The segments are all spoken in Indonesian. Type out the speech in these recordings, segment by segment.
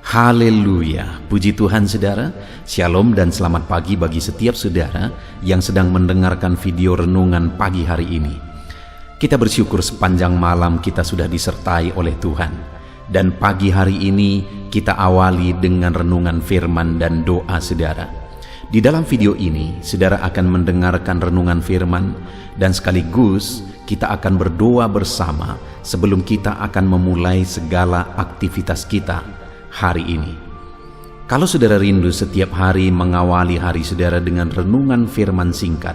Haleluya, puji Tuhan saudara. Shalom dan selamat pagi bagi setiap saudara yang sedang mendengarkan video renungan pagi hari ini. Kita bersyukur sepanjang malam kita sudah disertai oleh Tuhan. Dan pagi hari ini kita awali dengan renungan firman dan doa saudara. Di dalam video ini saudara akan mendengarkan renungan firman dan sekaligus kita akan berdoa bersama sebelum kita akan memulai segala aktivitas kita hari ini. Kalau saudara rindu setiap hari mengawali hari saudara dengan renungan firman singkat,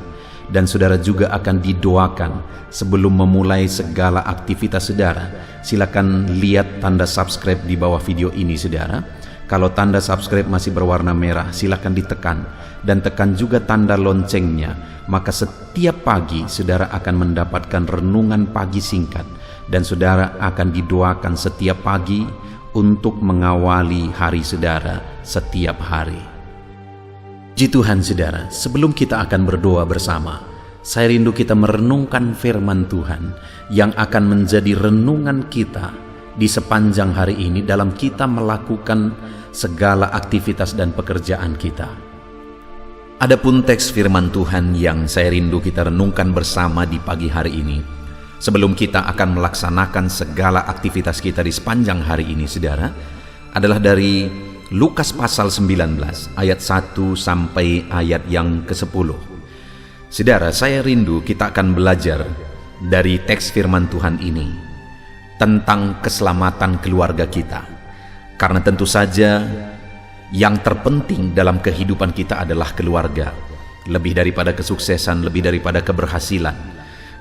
dan saudara juga akan didoakan sebelum memulai segala aktivitas saudara, silakan lihat tanda subscribe di bawah video ini saudara. Kalau tanda subscribe masih berwarna merah, silakan ditekan dan tekan juga tanda loncengnya. Maka setiap pagi saudara akan mendapatkan renungan pagi singkat, dan saudara akan didoakan setiap pagi untuk mengawali hari saudara setiap hari. Puji Tuhan saudara, sebelum kita akan berdoa bersama, saya rindu kita merenungkan firman Tuhan yang akan menjadi renungan kita di sepanjang hari ini dalam kita melakukan segala aktivitas dan pekerjaan kita. Adapun teks firman Tuhan yang saya rindu kita renungkan bersama di pagi hari ini, sebelum kita akan melaksanakan segala aktivitas kita di sepanjang hari ini saudara, adalah dari Lukas pasal 19 ayat 1 sampai ayat yang ke-10. Saudara, saya rindu kita akan belajar dari teks firman Tuhan ini tentang keselamatan keluarga kita. Karena tentu saja yang terpenting dalam kehidupan kita adalah keluarga. Lebih daripada kesuksesan, lebih daripada keberhasilan,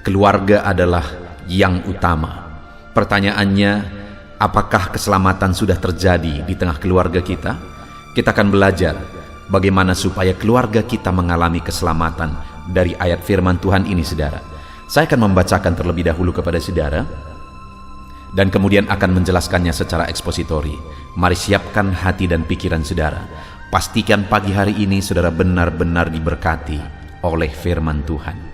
keluarga adalah yang utama. Pertanyaannya, apakah keselamatan sudah terjadi di tengah keluarga kita? Kita akan belajar bagaimana supaya keluarga kita mengalami keselamatan dari ayat firman Tuhan ini saudara. Saya akan membacakan terlebih dahulu kepada saudara dan kemudian akan menjelaskannya secara ekspositori. Mari siapkan hati dan pikiran saudara. Pastikan pagi hari ini saudara benar-benar diberkati oleh firman Tuhan.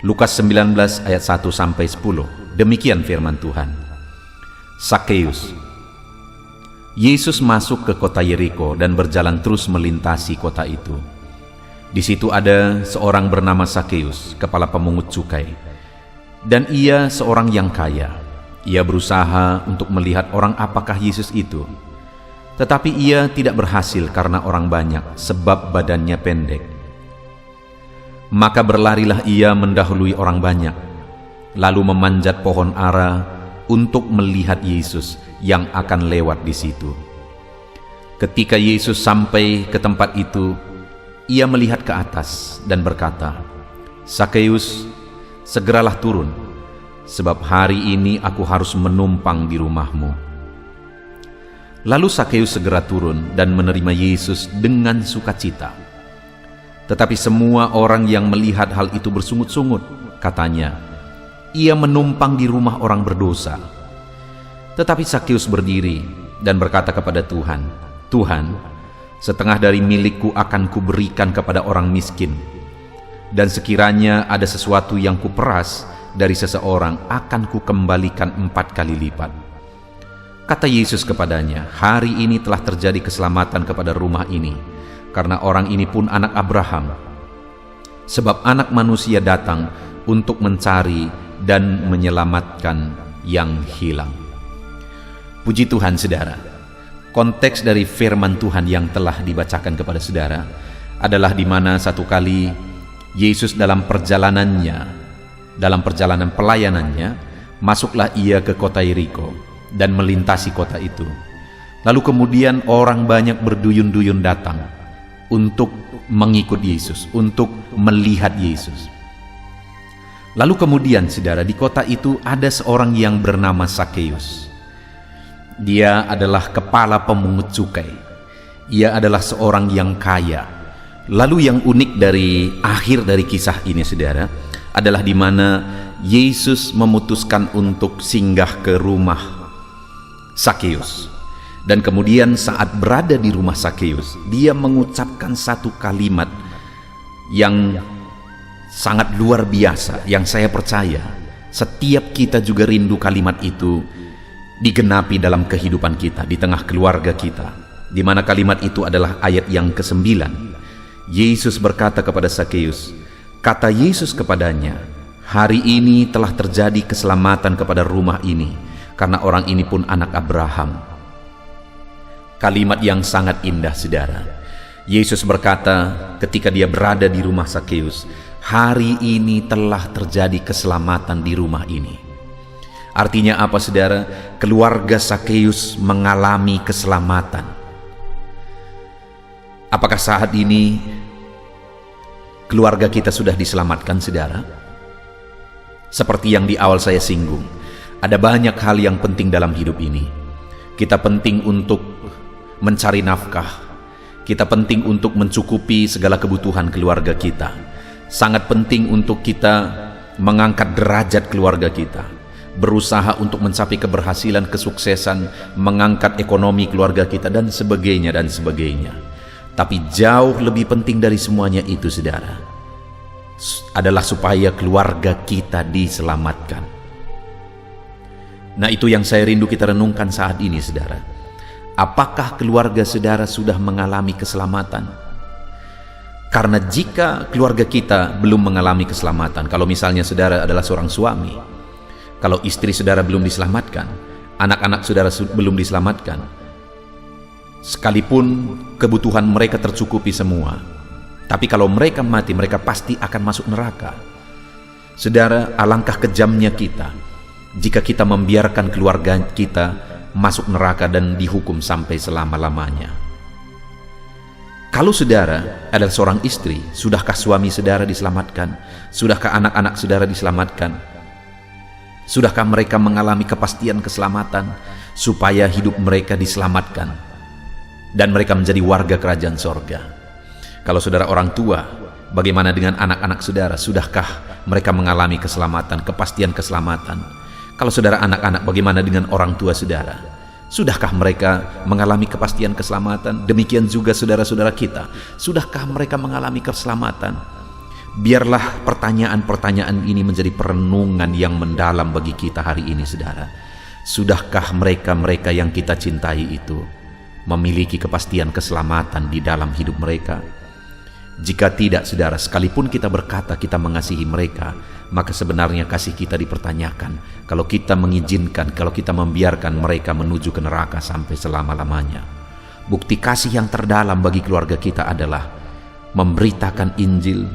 Lukas 19 ayat 1 sampai 10. Demikian firman Tuhan. Sakeus. Yesus masuk ke kota Yeriko dan berjalan terus melintasi kota itu. Di situ ada seorang bernama Sakeus, kepala pemungut cukai. Dan ia seorang yang kaya. Ia berusaha untuk melihat orang apakah Yesus itu. Tetapi ia tidak berhasil karena orang banyak, sebab badannya pendek. Maka berlarilah ia mendahului orang banyak, lalu memanjat pohon ara untuk melihat Yesus yang akan lewat di situ. Ketika Yesus sampai ke tempat itu, ia melihat ke atas dan berkata, "Sakeus, segeralah turun, sebab hari ini aku harus menumpang di rumahmu." Lalu Sakeus segera turun dan menerima Yesus dengan sukacita. Tetapi semua orang yang melihat hal itu bersungut-sungut, katanya, "Ia menumpang di rumah orang berdosa." Tetapi Sakeus berdiri dan berkata kepada Tuhan, "Tuhan, setengah dari milikku akan kuberikan kepada orang miskin, dan sekiranya ada sesuatu yang kuperas dari seseorang akan kukembalikan 4 kali lipat." Kata Yesus kepadanya, "Hari ini telah terjadi keselamatan kepada rumah ini, karena orang ini pun anak Abraham. Sebab anak manusia datang untuk mencari dan menyelamatkan yang hilang." Puji Tuhan saudara. Konteks dari firman Tuhan yang telah dibacakan kepada saudara adalah di mana satu kali Yesus dalam perjalanan pelayanannya, masuklah ia ke kota Yeriko dan melintasi kota itu. Lalu kemudian orang banyak berduyun-duyun datang untuk mengikut Yesus, untuk melihat Yesus. Lalu kemudian saudara, di kota itu ada seorang yang bernama Sakeus. Dia adalah kepala pemungut cukai. Ia adalah seorang yang kaya. Lalu yang unik dari akhir dari kisah ini saudara, adalah di mana Yesus memutuskan untuk singgah ke rumah Sakeus. Dan kemudian saat berada di rumah Sakeus, dia mengucapkan satu kalimat yang sangat luar biasa, yang saya percaya setiap kita juga rindu kalimat itu, digenapi dalam kehidupan kita, di tengah keluarga kita, di mana kalimat itu adalah ayat yang ke-9. Yesus berkata kepada Sakeus, kata Yesus kepadanya, hari ini telah terjadi keselamatan kepada rumah ini, karena orang ini pun anak Abraham. Kalimat yang sangat indah, saudara. Yesus berkata ketika dia berada di rumah Sakeus, hari ini telah terjadi keselamatan di rumah ini. Artinya apa, saudara? Keluarga Sakeus mengalami keselamatan. Apakah saat ini keluarga kita sudah diselamatkan, saudara? Seperti yang di awal saya singgung, ada banyak hal yang penting dalam hidup ini. Kita penting untuk mencari nafkah. Kita penting untuk mencukupi segala kebutuhan keluarga kita. Sangat penting untuk kita mengangkat derajat keluarga kita, berusaha untuk mencapai keberhasilan, kesuksesan, mengangkat ekonomi keluarga kita, dan sebagainya dan sebagainya. Tapi jauh lebih penting dari semuanya itu, saudara, adalah supaya keluarga kita diselamatkan. Nah, itu yang saya rindu kita renungkan saat ini, saudara. Apakah keluarga saudara sudah mengalami keselamatan? Karena jika keluarga kita belum mengalami keselamatan, kalau misalnya saudara adalah seorang suami, kalau istri saudara belum diselamatkan, anak-anak saudara belum diselamatkan, sekalipun kebutuhan mereka tercukupi semua, tapi kalau mereka mati, mereka pasti akan masuk neraka. Saudara, alangkah kejamnya kita jika kita membiarkan keluarga kita masuk neraka dan dihukum sampai selama-lamanya. Kalau saudara adalah seorang istri, sudahkah suami saudara diselamatkan? Sudahkah anak-anak saudara diselamatkan? Sudahkah mereka mengalami kepastian keselamatan supaya hidup mereka diselamatkan dan mereka menjadi warga kerajaan sorga? Kalau saudara orang tua, bagaimana dengan anak-anak saudara? Sudahkah mereka mengalami keselamatan, kepastian keselamatan? Kalau saudara anak-anak, bagaimana dengan orang tua saudara? Sudahkah mereka mengalami kepastian keselamatan? Demikian juga saudara-saudara kita, sudahkah mereka mengalami keselamatan? Biarlah pertanyaan-pertanyaan ini menjadi perenungan yang mendalam bagi kita hari ini, saudara. Sudahkah mereka-mereka yang kita cintai itu memiliki kepastian keselamatan di dalam hidup mereka? Jika tidak, saudara, sekalipun kita berkata kita mengasihi mereka, maka sebenarnya kasih kita dipertanyakan kalau kita mengizinkan, kalau kita membiarkan mereka menuju ke neraka sampai selama-lamanya. Bukti kasih yang terdalam bagi keluarga kita adalah memberitakan Injil,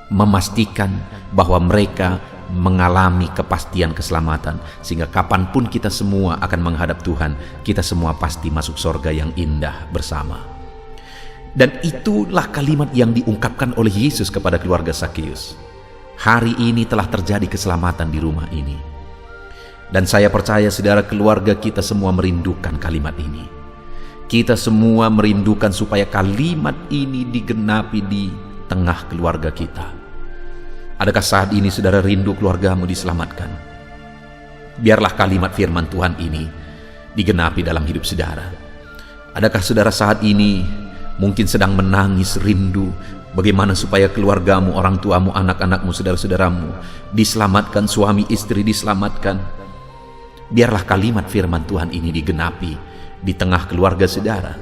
memastikan bahwa mereka mengalami kepastian keselamatan, sehingga kapanpun kita semua akan menghadap Tuhan, kita semua pasti masuk sorga yang indah bersama. Dan itulah kalimat yang diungkapkan oleh Yesus kepada keluarga Sakeus. Hari ini telah terjadi keselamatan di rumah ini. Dan saya percaya saudara, keluarga kita semua merindukan kalimat ini. Kita semua merindukan supaya kalimat ini digenapi di tengah keluarga kita. Adakah saat ini saudara rindu keluargamu diselamatkan? Biarlah kalimat firman Tuhan ini digenapi dalam hidup saudara. Adakah saudara saat ini mungkin sedang menangis rindu bagaimana supaya keluargamu, orang tuamu, anak-anakmu, saudara-saudaramu diselamatkan, suami istri diselamatkan? Biarlah kalimat firman Tuhan ini digenapi di tengah keluarga saudara.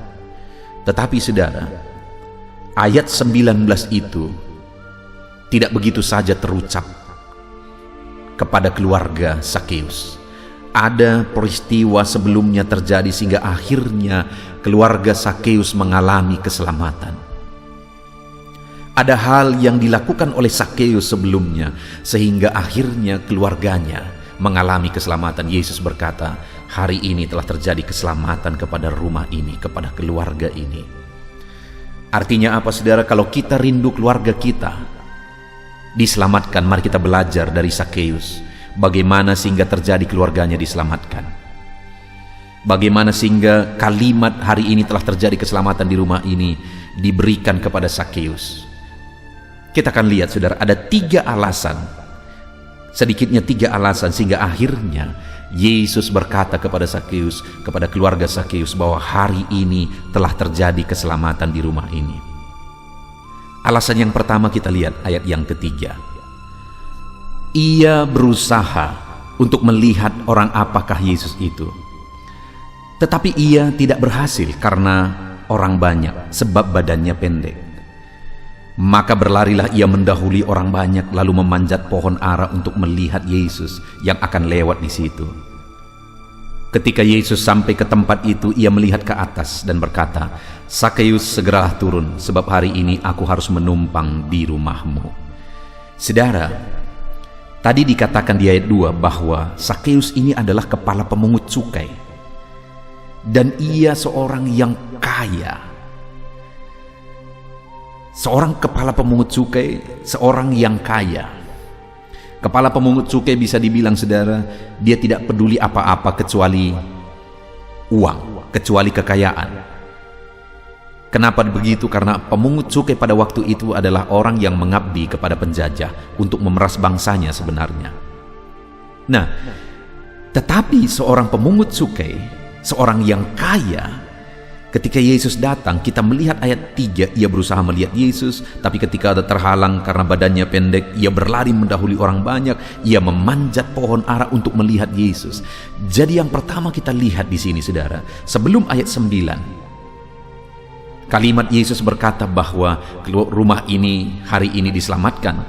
Tetapi saudara, ayat 19 itu tidak begitu saja terucap kepada keluarga Sakeus. Ada peristiwa sebelumnya terjadi sehingga akhirnya keluarga Sakeus mengalami keselamatan. Ada hal yang dilakukan oleh Sakeus sebelumnya sehingga akhirnya keluarganya mengalami keselamatan. Yesus berkata, hari ini telah terjadi keselamatan kepada rumah ini, kepada keluarga ini. Artinya apa saudara? Kalau kita rindu keluarga kita diselamatkan, mari kita belajar dari Sakeus. Bagaimana sehingga terjadi keluarganya diselamatkan? Bagaimana sehingga kalimat hari ini telah terjadi keselamatan di rumah ini diberikan kepada Sakeus? Kita akan lihat saudara, ada 3 alasan, sedikitnya 3 alasan sehingga akhirnya Yesus berkata kepada Sakeus, kepada keluarga Sakeus, bahwa hari ini telah terjadi keselamatan di rumah ini. Alasan yang pertama kita lihat ayat yang ketiga. Ia berusaha untuk melihat orang apakah Yesus itu. Tetapi ia tidak berhasil karena orang banyak, sebab badannya pendek. Maka berlarilah ia mendahului orang banyak, lalu memanjat pohon ara untuk melihat Yesus yang akan lewat di situ. Ketika Yesus sampai ke tempat itu, ia melihat ke atas dan berkata, "Sakeus, segeralah turun, sebab hari ini aku harus menumpang di rumahmu." Saudara, tadi dikatakan di ayat 2 bahwa Sakeus ini adalah kepala pemungut cukai. Dan ia seorang yang kaya. Seorang kepala pemungut cukai, seorang yang kaya. Kepala pemungut cukai bisa dibilang, saudara, dia tidak peduli apa-apa kecuali uang, kecuali kekayaan. Kenapa begitu? Karena pemungut cukai pada waktu itu adalah orang yang mengabdi kepada penjajah untuk memeras bangsanya sebenarnya. Nah, tetapi seorang pemungut cukai, seorang yang kaya, ketika Yesus datang, kita melihat ayat 3, ia berusaha melihat Yesus, tapi ketika ada terhalang karena badannya pendek, ia berlari mendahului orang banyak, ia memanjat pohon ara untuk melihat Yesus. Jadi yang pertama kita lihat di sini, saudara, sebelum ayat 9, kalimat Yesus berkata bahwa rumah ini hari ini diselamatkan.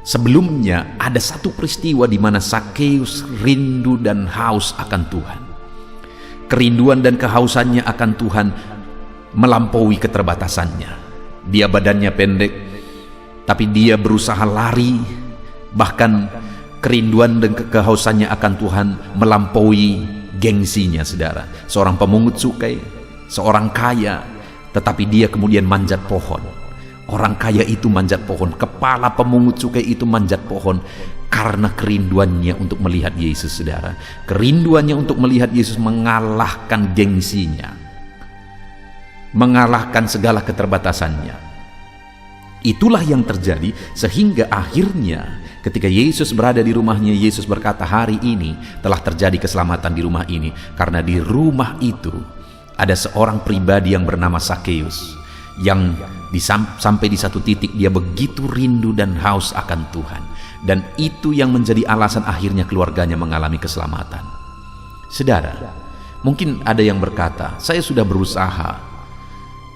Sebelumnya ada satu peristiwa di mana Sakeus rindu dan haus akan Tuhan. Kerinduan dan kehausannya akan Tuhan melampaui keterbatasannya. Dia badannya pendek, tapi dia berusaha lari. Bahkan kerinduan dan kehausannya akan Tuhan melampaui gengsinya, saudara. Seorang pemungut cukai, seorang kaya, tetapi dia kemudian manjat pohon. Orang kaya itu manjat pohon, kepala pemungut cukai itu manjat pohon, karena kerinduannya untuk melihat Yesus, saudara. Kerinduannya untuk melihat Yesus mengalahkan gengsinya, mengalahkan segala keterbatasannya. Itulah yang terjadi sehingga akhirnya ketika Yesus berada di rumahnya, Yesus berkata, "Hari ini telah terjadi keselamatan di rumah ini." Karena di rumah itu ada seorang pribadi yang bernama Sakeus, yang sampai di satu titik dia begitu rindu dan haus akan Tuhan. Dan itu yang menjadi alasan akhirnya keluarganya mengalami keselamatan. Saudara, mungkin ada yang berkata, "Saya sudah berusaha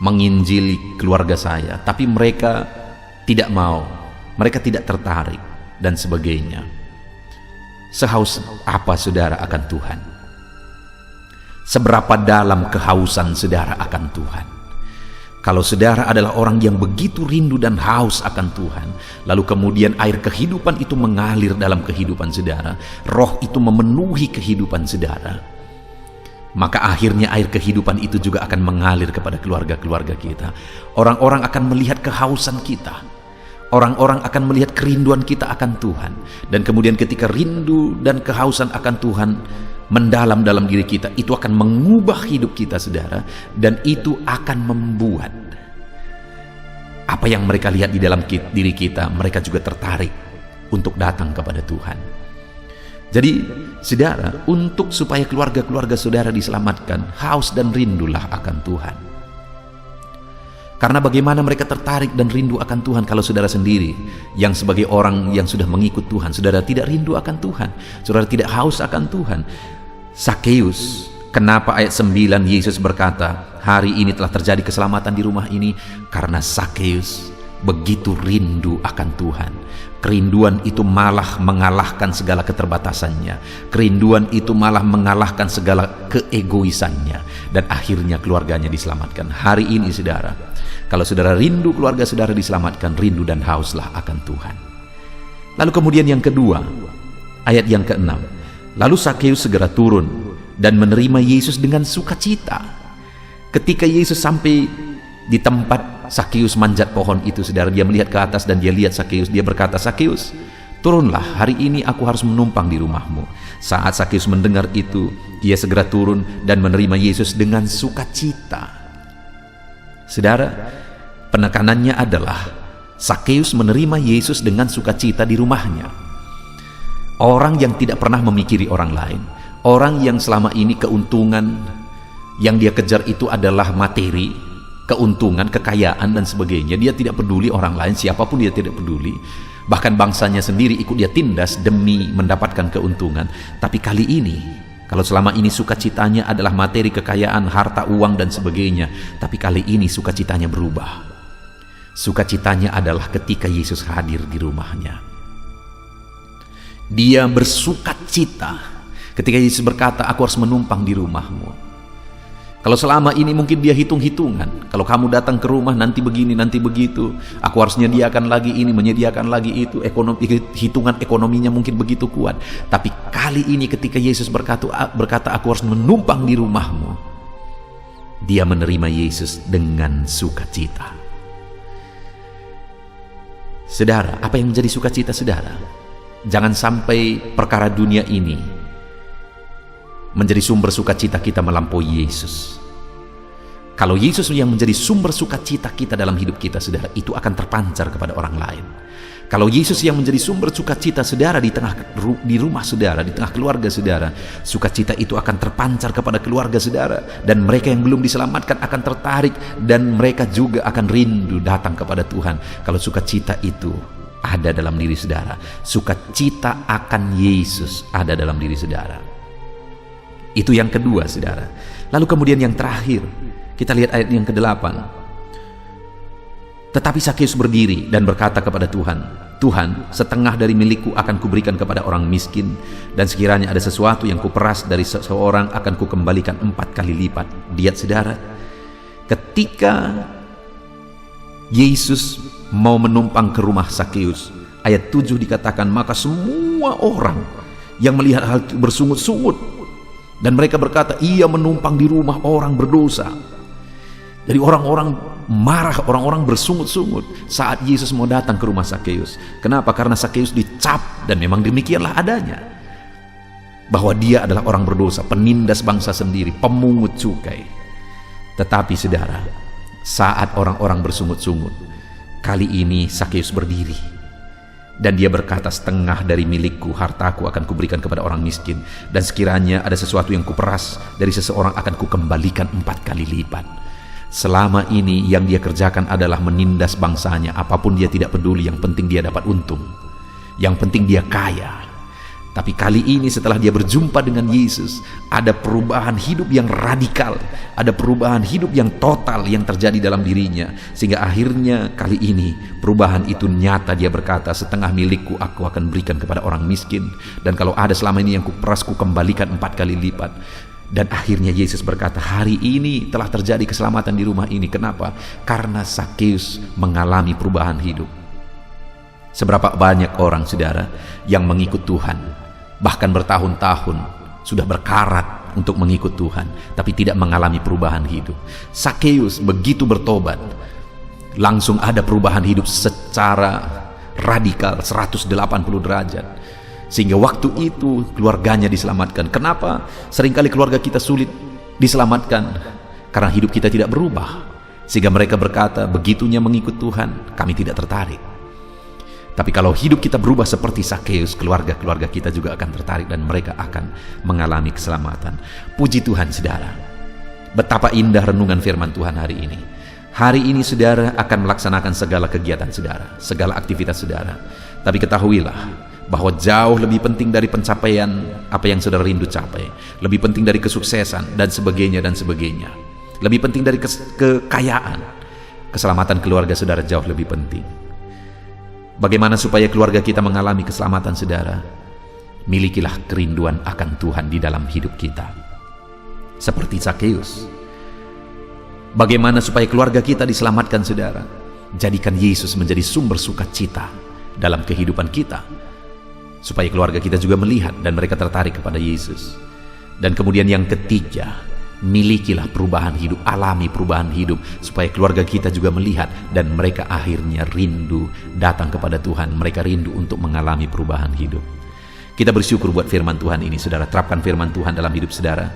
menginjili keluarga saya, tapi mereka tidak mau, mereka tidak tertarik, dan sebagainya." Sehaus apa saudara akan Tuhan? Seberapa dalam kehausan saudara akan Tuhan? Kalau saudara adalah orang yang begitu rindu dan haus akan Tuhan, lalu kemudian air kehidupan itu mengalir dalam kehidupan saudara, roh itu memenuhi kehidupan saudara, maka akhirnya air kehidupan itu juga akan mengalir kepada keluarga-keluarga kita. Orang-orang akan melihat kehausan kita, orang-orang akan melihat kerinduan kita akan Tuhan. Dan kemudian ketika rindu dan kehausan akan Tuhan mendalam dalam diri kita, itu akan mengubah hidup kita, saudara. Dan itu akan membuat apa yang mereka lihat di dalam diri kita, mereka juga tertarik untuk datang kepada Tuhan. Jadi saudara, untuk supaya keluarga-keluarga saudara diselamatkan, haus dan rindulah akan Tuhan. Karena bagaimana mereka tertarik dan rindu akan Tuhan kalau saudara sendiri yang sebagai orang yang sudah mengikut Tuhan, saudara tidak rindu akan Tuhan, saudara tidak haus akan Tuhan. Sakeus, kenapa ayat 9 Yesus berkata, "Hari ini telah terjadi keselamatan di rumah ini," karena Sakeus begitu rindu akan Tuhan. Kerinduan itu malah mengalahkan segala keterbatasannya. Kerinduan itu malah mengalahkan segala keegoisannya. Dan akhirnya keluarganya diselamatkan. Hari ini saudara, kalau saudara rindu keluarga saudara diselamatkan, rindu dan hauslah akan Tuhan. Lalu kemudian yang kedua, ayat yang ke-6. Lalu Sakeus segera turun dan menerima Yesus dengan sukacita. Ketika Yesus sampai di tempat Sakeus manjat pohon itu, saudara, dia melihat ke atas dan dia lihat Sakeus. Dia berkata, "Sakeus, turunlah, hari ini aku harus menumpang di rumahmu." Saat Sakeus mendengar itu, ia segera turun dan menerima Yesus dengan sukacita. Saudara, penekanannya adalah Sakeus menerima Yesus dengan sukacita di rumahnya. Orang yang tidak pernah memikiri orang lain, orang yang selama ini keuntungan yang dia kejar itu adalah materi, keuntungan, kekayaan dan sebagainya. Dia tidak peduli orang lain, siapapun dia tidak peduli. Bahkan bangsanya sendiri ikut dia tindas demi mendapatkan keuntungan. Tapi kali ini, kalau selama ini sukacitanya adalah materi, kekayaan, harta, uang, dan sebagainya, tapi kali ini sukacitanya berubah. Sukacitanya adalah ketika Yesus hadir di rumahnya. Dia bersukacita ketika Yesus berkata, aku harus menumpang di rumahmu. Kalau selama ini mungkin dia hitung-hitungan, kalau kamu datang ke rumah nanti begini, nanti begitu, aku harus menyediakan lagi ini, menyediakan lagi itu, hitungan ekonominya mungkin begitu kuat. Tapi kali ini ketika Yesus berkata aku harus menumpang di rumahmu, dia menerima Yesus dengan sukacita. Saudara, apa yang menjadi sukacita saudara? Jangan sampai perkara dunia ini menjadi sumber sukacita kita melampaui Yesus. Kalau Yesus yang menjadi sumber sukacita kita dalam hidup kita, saudara, itu akan terpancar kepada orang lain. Kalau Yesus yang menjadi sumber sukacita saudara di rumah saudara, di tengah keluarga saudara, sukacita itu akan terpancar kepada keluarga saudara, dan mereka yang belum diselamatkan akan tertarik, dan mereka juga akan rindu datang kepada Tuhan. Kalau sukacita itu ada dalam diri saudara, sukacita akan Yesus ada dalam diri saudara. Itu yang kedua, saudara. Lalu kemudian yang terakhir, kita lihat ayat yang ke-8. Tetapi Sakeus berdiri dan berkata kepada Tuhan, Tuhan, setengah dari milikku akan kuberikan kepada orang miskin, dan sekiranya ada sesuatu yang kuperas dari seseorang akan kukembalikan 4 kali lipat. Lihat saudara, ketika Yesus mau menumpang ke rumah Sakeus, ayat 7 dikatakan, maka semua orang yang melihat hal itu bersungut-sungut, dan mereka berkata, ia menumpang di rumah orang berdosa. Jadi orang-orang marah, orang-orang bersungut-sungut saat Yesus mau datang ke rumah Sakeus. Kenapa? Karena Sakeus dicap, dan memang demikianlah adanya, bahwa dia adalah orang berdosa, penindas bangsa sendiri, pemungut cukai. Tetapi saudara, saat orang-orang bersungut-sungut, kali ini Sakeus berdiri dan dia berkata, setengah dari milikku, hartaku akan kuberikan kepada orang miskin, dan sekiranya ada sesuatu yang kuperas dari seseorang akan kukembalikan 4 kali lipat. Selama ini yang dia kerjakan adalah menindas bangsanya. Apapun dia tidak peduli, yang penting dia dapat untung, yang penting dia kaya. Tapi kali ini setelah dia berjumpa dengan Yesus, ada perubahan hidup yang radikal, ada perubahan hidup yang total yang terjadi dalam dirinya, sehingga akhirnya kali ini perubahan itu nyata. Dia berkata, setengah milikku aku akan berikan kepada orang miskin, dan kalau ada selama ini yang kuperas, kukembalikan 4 kali lipat. Dan akhirnya Yesus berkata, hari ini telah terjadi keselamatan di rumah ini. Kenapa? Karena Sakeus mengalami perubahan hidup. Seberapa banyak orang, saudara, yang mengikut Tuhan, bahkan bertahun-tahun sudah berkarat untuk mengikut Tuhan, tapi tidak mengalami perubahan hidup. Sakeus begitu bertobat, langsung ada perubahan hidup secara radikal 180 derajat, sehingga waktu itu keluarganya diselamatkan. Kenapa seringkali keluarga kita sulit diselamatkan? Karena hidup kita tidak berubah, sehingga mereka berkata, begitunya mengikut Tuhan, kami tidak tertarik. Tapi kalau hidup kita berubah seperti Sakeus, keluarga-keluarga kita juga akan tertarik, dan mereka akan mengalami keselamatan. Puji Tuhan, saudara. Betapa indah renungan firman Tuhan hari ini. Hari ini saudara akan melaksanakan segala kegiatan saudara, segala aktivitas saudara. Tapi ketahuilah bahwa jauh lebih penting dari pencapaian apa yang saudara rindu capai, lebih penting dari kesuksesan dan sebagainya, lebih penting dari kekayaan, keselamatan keluarga saudara jauh lebih penting. Bagaimana supaya keluarga kita mengalami keselamatan saudara? Milikilah kerinduan akan Tuhan di dalam hidup kita, seperti Sakeus. Bagaimana supaya keluarga kita diselamatkan saudara? Jadikan Yesus menjadi sumber sukacita dalam kehidupan kita, supaya keluarga kita juga melihat dan mereka tertarik kepada Yesus. Dan kemudian yang ketiga, milikilah perubahan hidup, alami perubahan hidup, supaya keluarga kita juga melihat dan mereka akhirnya rindu datang kepada Tuhan. Mereka rindu untuk mengalami perubahan hidup. Kita bersyukur buat firman Tuhan ini, saudara. Terapkan firman Tuhan dalam hidup saudara,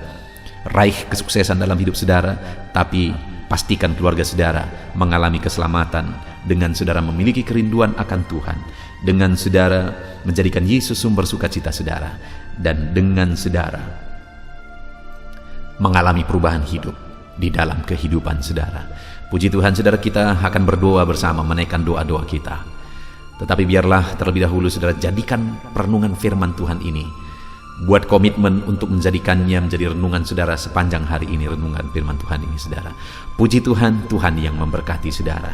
raih kesuksesan dalam hidup saudara, tapi pastikan keluarga saudara mengalami keselamatan dengan saudara memiliki kerinduan akan Tuhan, dengan saudara menjadikan Yesus sumber sukacita saudara, dan dengan saudara mengalami perubahan hidup di dalam kehidupan saudara. Puji Tuhan, saudara, kita akan berdoa bersama, menaikkan doa-doa kita. Tetapi biarlah terlebih dahulu saudara jadikan perenungan firman Tuhan ini, buat komitmen untuk menjadikannya menjadi renungan saudara sepanjang hari ini, renungan firman Tuhan ini saudara. Puji Tuhan, Tuhan yang memberkati saudara.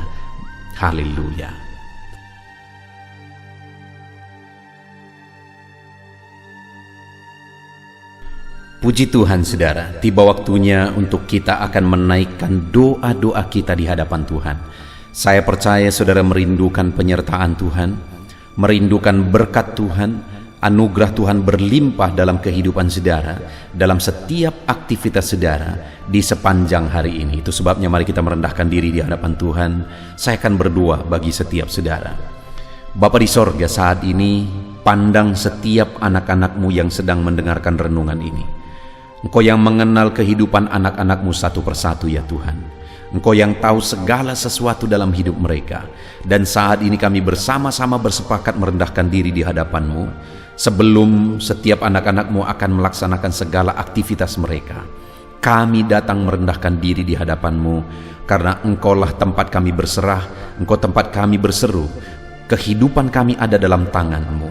Haleluya. Puji Tuhan saudara, tiba waktunya untuk kita akan menaikkan doa-doa kita di hadapan Tuhan. Saya percaya saudara merindukan penyertaan Tuhan, merindukan berkat Tuhan, anugerah Tuhan berlimpah dalam kehidupan saudara, dalam setiap aktivitas saudara di sepanjang hari ini. Itu sebabnya mari kita merendahkan diri di hadapan Tuhan. Saya akan berdoa bagi setiap saudara. Bapa di sorga, saat ini pandang setiap anak-anak-Mu yang sedang mendengarkan renungan ini. Engkau yang mengenal kehidupan anak-anak-Mu satu persatu ya Tuhan. Engkau yang tahu segala sesuatu dalam hidup mereka. Dan saat ini kami bersama-sama bersepakat merendahkan diri di hadapan-Mu sebelum setiap anak-anak-Mu akan melaksanakan segala aktivitas mereka. Kami datang merendahkan diri di hadapan-Mu karena Engkaulah tempat kami berserah, Engkau tempat kami berseru. Kehidupan kami ada dalam tangan-Mu.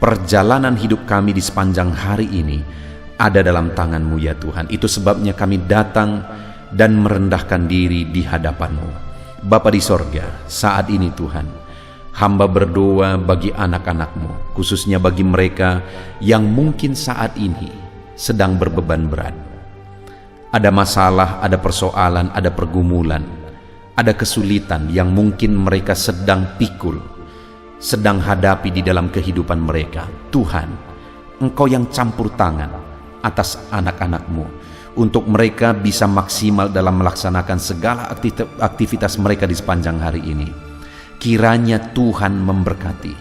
Perjalanan hidup kami di sepanjang hari ini ada dalam tangan-Mu ya Tuhan. Itu sebabnya kami datang dan merendahkan diri di hadapan-Mu. Bapa di sorga, saat ini Tuhan, hamba berdoa bagi anak-anak-Mu, khususnya bagi mereka yang mungkin saat ini sedang berbeban berat. Ada masalah, ada persoalan, ada pergumulan, ada kesulitan yang mungkin mereka sedang pikul, sedang hadapi di dalam kehidupan mereka. Tuhan, Engkau yang campur tangan atas anak-anak-Mu, untuk mereka bisa maksimal dalam melaksanakan segala aktivitas mereka di sepanjang hari ini. Kiranya Tuhan memberkati,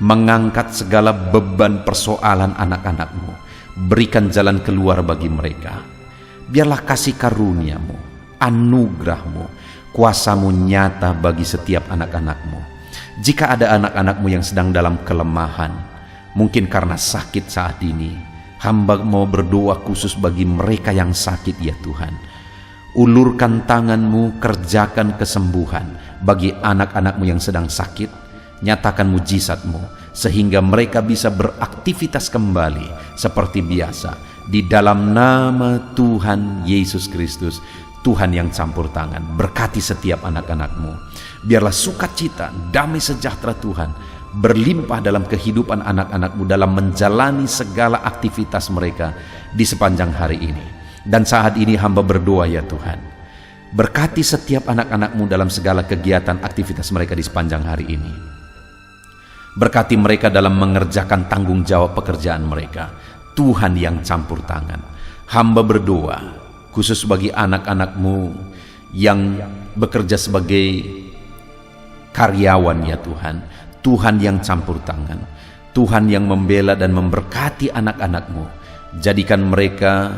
mengangkat segala beban persoalan anak-anak-Mu, berikan jalan keluar bagi mereka. Biarlah kasih karunia-Mu, anugerah-Mu, kuasa-Mu nyata bagi setiap anak-anak-Mu. Jika ada anak-anak-Mu yang sedang dalam kelemahan, mungkin karena sakit saat ini, hamba mau berdoa khusus bagi mereka yang sakit ya Tuhan. Ulurkan tangan-Mu, kerjakan kesembuhan bagi anak-anak-Mu yang sedang sakit. Nyatakan mujizat-Mu sehingga mereka bisa beraktivitas kembali seperti biasa. Di dalam nama Tuhan Yesus Kristus, Tuhan yang campur tangan, berkati setiap anak-anak-Mu. Biarlah sukacita, damai sejahtera Tuhan berlimpah dalam kehidupan anak-anak-Mu dalam menjalani segala aktivitas mereka di sepanjang hari ini. Dan saat ini hamba berdoa ya Tuhan, berkati setiap anak-anak-Mu dalam segala kegiatan aktivitas mereka di sepanjang hari ini. Berkati mereka dalam mengerjakan tanggung jawab pekerjaan mereka. Tuhan yang campur tangan, hamba berdoa khusus bagi anak-anak-Mu yang bekerja sebagai karyawan ya Tuhan. Tuhan yang campur tangan, Tuhan yang membela dan memberkati anak-anak-Mu. Jadikan mereka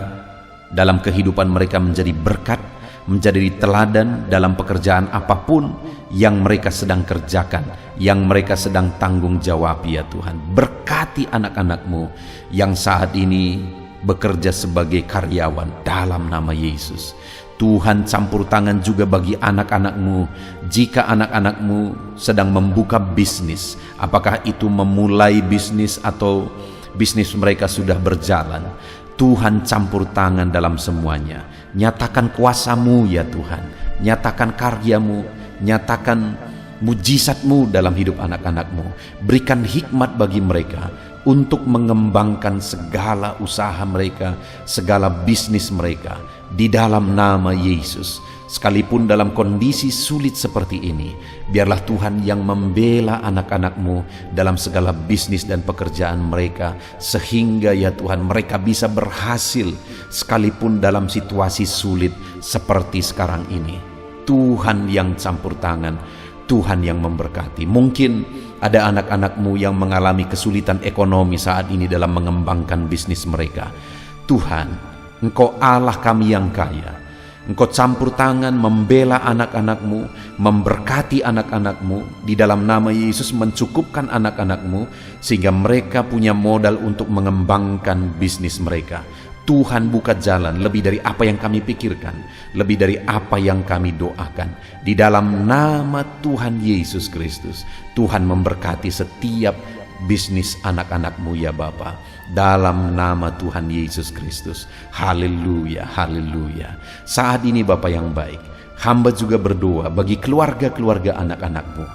dalam kehidupan mereka menjadi berkat, menjadi teladan dalam pekerjaan apapun yang mereka sedang kerjakan, yang mereka sedang tanggung jawab ya Tuhan. Berkati anak-anak-Mu yang saat ini bekerja sebagai karyawan dalam nama Yesus. Tuhan campur tangan juga bagi anak-anak-Mu. Jika anak-anak-Mu sedang membuka bisnis, apakah itu memulai bisnis atau bisnis mereka sudah berjalan, Tuhan campur tangan dalam semuanya. Nyatakan kuasa-Mu ya Tuhan, nyatakan karya-Mu, nyatakan mujizat-Mu dalam hidup anak-anak-Mu. Berikan hikmat bagi mereka untuk mengembangkan segala usaha mereka, segala bisnis mereka di dalam nama Yesus. Sekalipun dalam kondisi sulit seperti ini, biarlah Tuhan yang membela anak-anak-Mu dalam segala bisnis dan pekerjaan mereka, sehingga ya Tuhan mereka bisa berhasil sekalipun dalam situasi sulit seperti sekarang ini. Tuhan yang campur tangan, Tuhan yang memberkati. Mungkin ada anak-anak-Mu yang mengalami kesulitan ekonomi saat ini dalam mengembangkan bisnis mereka. Tuhan, Engkau Allah kami yang kaya. Engkau campur tangan membela anak-anak-Mu, memberkati anak-anak-Mu. Di dalam nama Yesus mencukupkan anak-anak-Mu sehingga mereka punya modal untuk mengembangkan bisnis mereka. Tuhan buka jalan lebih dari apa yang kami pikirkan, lebih dari apa yang kami doakan. Di dalam nama Tuhan Yesus Kristus, Tuhan memberkati setiap bisnis anak-anak-Mu ya Bapa. Dalam nama Tuhan Yesus Kristus. Haleluya, haleluya. Saat ini Bapa yang baik, hamba juga berdoa bagi keluarga-keluarga anak-anak-Mu.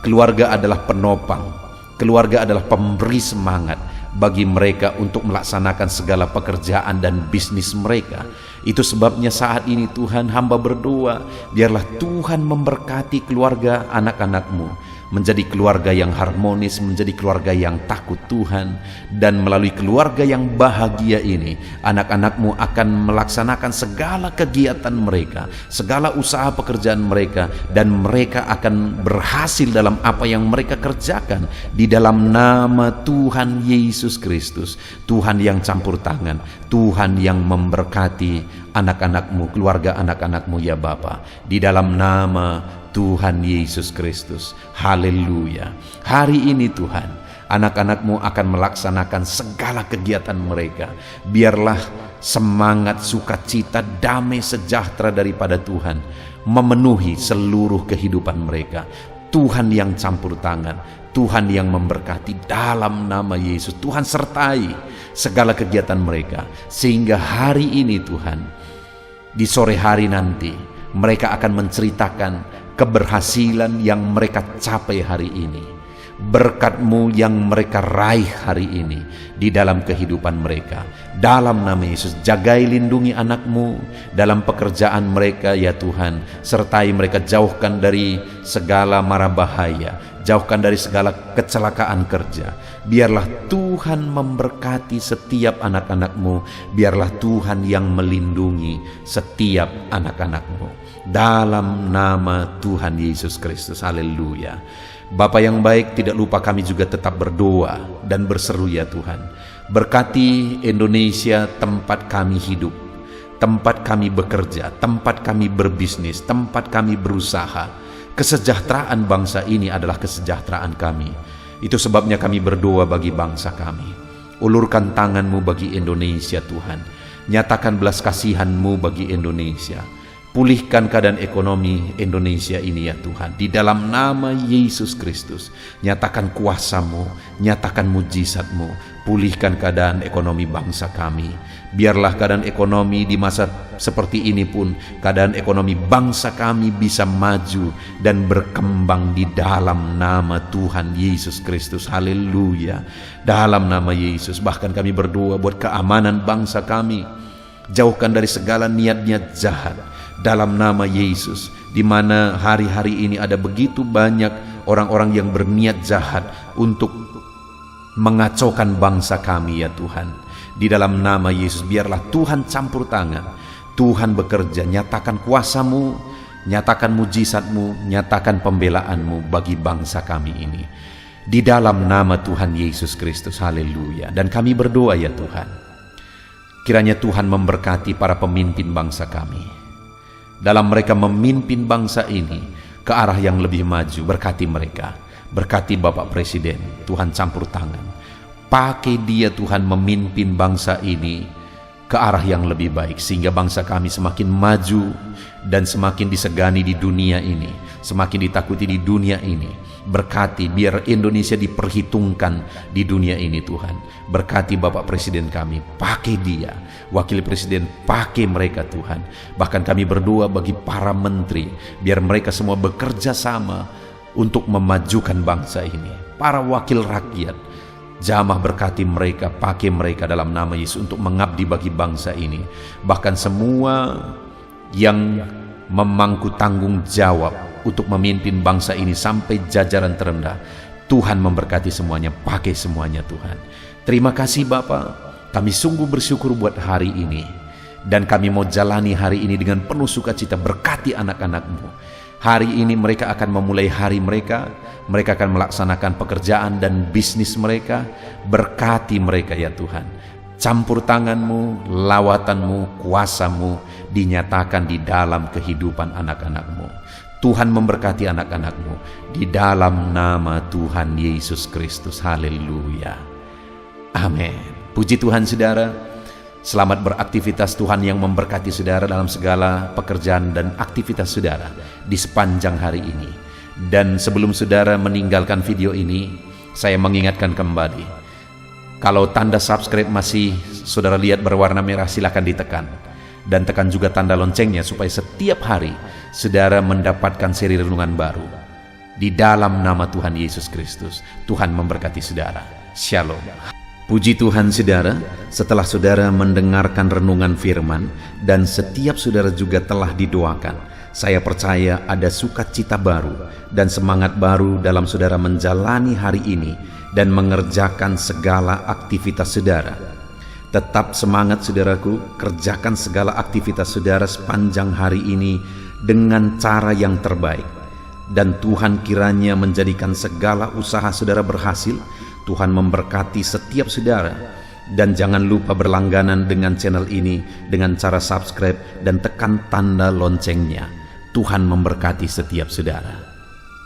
Keluarga adalah penopang, keluarga adalah pemberi semangat bagi mereka untuk melaksanakan segala pekerjaan dan bisnis mereka. Itu sebabnya saat ini Tuhan, hamba berdoa, biarlah Tuhan memberkati keluarga anak-anak-Mu menjadi keluarga yang harmonis, menjadi keluarga yang takut Tuhan. Dan melalui keluarga yang bahagia ini, anak-anak-Mu akan melaksanakan segala kegiatan mereka, segala usaha pekerjaan mereka, dan mereka akan berhasil dalam apa yang mereka kerjakan. Di dalam nama Tuhan Yesus Kristus, Tuhan yang campur tangan, Tuhan yang memberkati anak-anak-Mu, keluarga anak-anak-Mu ya Bapa. Di dalam nama Tuhan Yesus Kristus. Haleluya. Hari ini Tuhan, anak-anak-Mu akan melaksanakan segala kegiatan mereka. Biarlah semangat, sukacita, damai, sejahtera daripada Tuhan memenuhi seluruh kehidupan mereka. Tuhan yang campur tangan, Tuhan yang memberkati dalam nama Yesus. Tuhan sertai segala kegiatan mereka, sehingga hari ini Tuhan, di sore hari nanti mereka akan menceritakan keberhasilan yang mereka capai hari ini, berkat-Mu yang mereka raih hari ini di dalam kehidupan mereka. Dalam nama Yesus, jagai lindungi anak-Mu dalam pekerjaan mereka ya Tuhan. Sertai mereka, jauhkan dari segala mara bahaya, jauhkan dari segala kecelakaan kerja. Biarlah Tuhan memberkati setiap anak-anak-Mu. Biarlah Tuhan yang melindungi setiap anak-anak-Mu. Dalam nama Tuhan Yesus Kristus. Haleluya. Bapa yang baik, tidak lupa kami juga tetap berdoa dan berseru ya Tuhan. Berkati Indonesia, tempat kami hidup, tempat kami bekerja, tempat kami berbisnis, tempat kami berusaha. Kesejahteraan bangsa ini adalah kesejahteraan kami. Itu sebabnya kami berdoa bagi bangsa kami. Ulurkan tangan-Mu bagi Indonesia Tuhan. Nyatakan belas kasihan-Mu bagi Indonesia. Pulihkan keadaan ekonomi Indonesia ini ya Tuhan. Di dalam nama Yesus Kristus, nyatakan kuasa-Mu, nyatakan mujizat-Mu. Pulihkan keadaan ekonomi bangsa kami. Biarlah keadaan ekonomi di masa seperti ini pun, keadaan ekonomi bangsa kami bisa maju dan berkembang di dalam nama Tuhan Yesus Kristus. Haleluya. Dalam nama Yesus, bahkan kami berdoa buat keamanan bangsa kami. Jauhkan dari segala niat-niat jahat dalam nama Yesus, di mana hari-hari ini ada begitu banyak orang-orang yang berniat jahat untuk mengacaukan bangsa kami ya Tuhan. Di dalam nama Yesus, biarlah Tuhan campur tangan, Tuhan bekerja, nyatakan kuasa-Mu, nyatakan mujizat-Mu, nyatakan pembelaan-Mu bagi bangsa kami ini. Di dalam nama Tuhan Yesus Kristus. Haleluya. Dan kami berdoa ya Tuhan, kiranya Tuhan memberkati para pemimpin bangsa kami. Dalam mereka memimpin bangsa ini ke arah yang lebih maju, berkati mereka. Berkati Bapak Presiden, Tuhan campur tangan. Pakai dia Tuhan memimpin bangsa ini ke arah yang lebih baik, sehingga bangsa kami semakin maju dan semakin disegani di dunia ini, semakin ditakuti di dunia ini. Berkati, biar Indonesia diperhitungkan di dunia ini Tuhan. Berkati Bapak Presiden kami, pakai dia. Wakil Presiden, pakai mereka Tuhan. Bahkan kami berdoa bagi para menteri, biar mereka semua bekerja sama untuk memajukan bangsa ini. Para wakil rakyat, jamah berkati mereka, pakai mereka dalam nama Yesus untuk mengabdi bagi bangsa ini. Bahkan semua yang memangku tanggung jawab untuk memimpin bangsa ini sampai jajaran terendah, Tuhan memberkati semuanya, pakai semuanya Tuhan. Terima kasih Bapa, kami sungguh bersyukur buat hari ini, dan kami mau jalani hari ini dengan penuh sukacita. Berkati anak-anak-Mu. Hari ini mereka akan memulai hari mereka akan melaksanakan pekerjaan dan bisnis mereka. Berkati mereka ya Tuhan. Campur tangan-Mu, lawatan-Mu, kuasa-Mu dinyatakan di dalam kehidupan anak-anak-Mu. Tuhan memberkati anak-anak-Mu di dalam nama Tuhan Yesus Kristus. Haleluya. Amin. Puji Tuhan saudara. Selamat beraktivitas. Tuhan yang memberkati saudara dalam segala pekerjaan dan aktivitas saudara di sepanjang hari ini. Dan sebelum saudara meninggalkan video ini, saya mengingatkan kembali, kalau tanda subscribe masih saudara lihat berwarna merah, silakan ditekan. Dan tekan juga tanda loncengnya supaya setiap hari saudara mendapatkan seri renungan baru. Di dalam nama Tuhan Yesus Kristus, Tuhan memberkati saudara. Shalom. Puji Tuhan saudara, setelah saudara mendengarkan renungan firman dan setiap saudara juga telah didoakan, saya percaya ada sukacita baru dan semangat baru dalam saudara menjalani hari ini dan mengerjakan segala aktivitas saudara. Tetap semangat saudaraku, kerjakan segala aktivitas saudara sepanjang hari ini dengan cara yang terbaik. Dan Tuhan kiranya menjadikan segala usaha saudara berhasil. Tuhan memberkati setiap saudara. Dan jangan lupa berlangganan dengan channel ini dengan cara subscribe dan tekan tanda loncengnya. Tuhan memberkati setiap saudara.